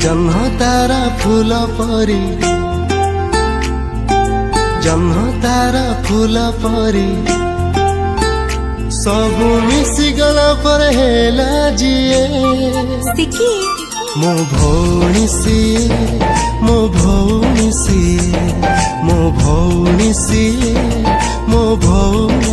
जन्ह तारा फूल परी जन्ह तारा फूल परी सबु मिसी गला पर हेला जिए मो भौणी सिए मो भौणी सिए मो भौणी सिए मो भौणी